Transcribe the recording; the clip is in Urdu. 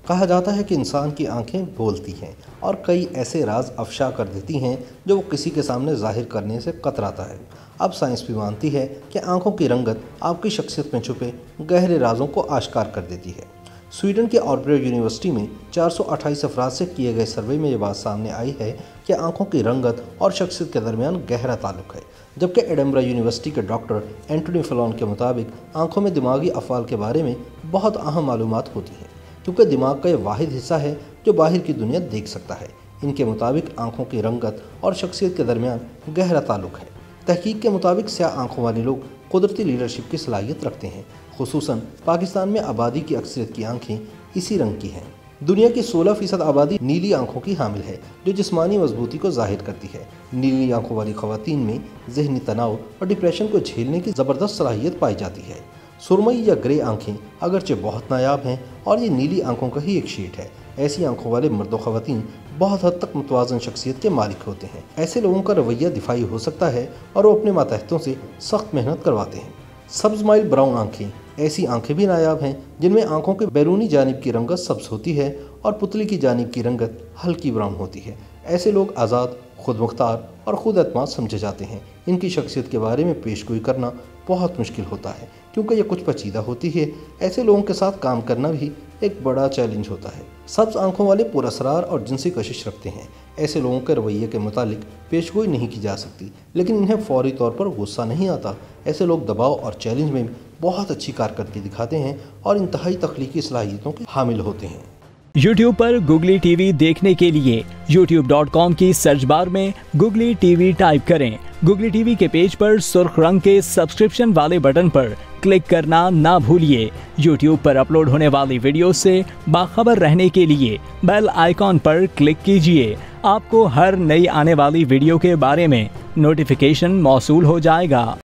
کہا جاتا ہے کہ انسان کی آنکھیں بولتی ہیں اور کئی ایسے راز افشا کر دیتی ہیں جو وہ کسی کے سامنے ظاہر کرنے سے کتراتا ہے۔ اب سائنس بھی مانتی ہے کہ آنکھوں کی رنگت آپ کی شخصیت میں چھپے گہرے رازوں کو آشکار کر دیتی ہے۔ سویڈن کی آربرو یونیورسٹی میں 428 افراد سے کیے گئے سروے میں یہ بات سامنے آئی ہے کہ آنکھوں کی رنگت اور شخصیت کے درمیان گہرا تعلق ہے، جبکہ ایڈنبرا یونیورسٹی کے ڈاکٹر اینٹونی فلون کے مطابق آنکھوں میں دماغی افعال کے بارے میں بہت اہم معلومات ہوتی ہیں، کیونکہ دماغ کا یہ واحد حصہ ہے جو باہر کی دنیا دیکھ سکتا ہے۔ ان کے مطابق آنکھوں کی رنگت اور شخصیت کے درمیان گہرا تعلق ہے۔ تحقیق کے مطابق سیاہ آنکھوں والے لوگ قدرتی لیڈرشپ کی صلاحیت رکھتے ہیں، خصوصاً پاکستان میں آبادی کی اکثریت کی آنکھیں اسی رنگ کی ہیں۔ دنیا کی 16% آبادی نیلی آنکھوں کی حامل ہے، جو جسمانی مضبوطی کو ظاہر کرتی ہے۔ نیلی آنکھوں والی خواتین میں ذہنی تناؤ اور ڈپریشن کو جھیلنے کی زبردست صلاحیت پائی جاتی ہے۔ سرمئی یا گرے آنکھیں اگرچہ بہت نایاب ہیں اور یہ نیلی آنکھوں کا ہی ایک شیڈ ہے۔ ایسی آنکھوں والے مرد و خواتین بہت حد تک متوازن شخصیت کے مالک ہوتے ہیں۔ ایسے لوگوں کا رویہ دفاعی ہو سکتا ہے اور وہ اپنے ماتحتوں سے سخت محنت کرواتے ہیں۔ سبز مائل براؤن آنکھیں ایسی آنکھیں بھی نایاب ہیں جن میں آنکھوں کی بیرونی جانب کی رنگت سبز ہوتی ہے اور پتلی کی جانب کی رنگت ہلکی براؤن ہوتی ہے۔ ایسے لوگ آزاد، خود مختار اور خود اعتماد سمجھے جاتے ہیں۔ ان کی شخصیت کے بارے میں پیش گوئی کرنا بہت مشکل ہوتا ہے کیونکہ یہ کچھ پیچیدہ ہوتی ہے۔ ایسے لوگوں کے ساتھ کام کرنا بھی ایک بڑا چیلنج ہوتا ہے۔ سبز آنکھوں والے پراسرار اور جنسی کشش رکھتے ہیں۔ ایسے لوگوں کے رویے کے متعلق پیش گوئی نہیں کی جا سکتی، لیکن انہیں فوری طور پر غصہ نہیں آتا۔ ایسے لوگ دباؤ اور چیلنج میں بہت اچھی کارکردگی دکھاتے ہیں اور انتہائی تخلیقی صلاحیتوں کے حامل ہوتے ہیں۔ یوٹیوب پر گوگلی ٹی وی دیکھنے کے لیے youtube.com کی سرچ بار میں گوگلی ٹی وی ٹائپ کریں۔ گوگلی ٹی وی کے پیج پر سرخ رنگ کے سبسکرپشن والے بٹن پر کلک کرنا نہ بھولیے۔ یوٹیوب پر اپلوڈ ہونے والی ویڈیو سے باخبر رہنے کے لیے بیل آئیکن پر کلک کیجیے۔ آپ کو ہر نئی آنے والی ویڈیو کے بارے میں نوٹیفیکیشن موصول ہو جائے گا۔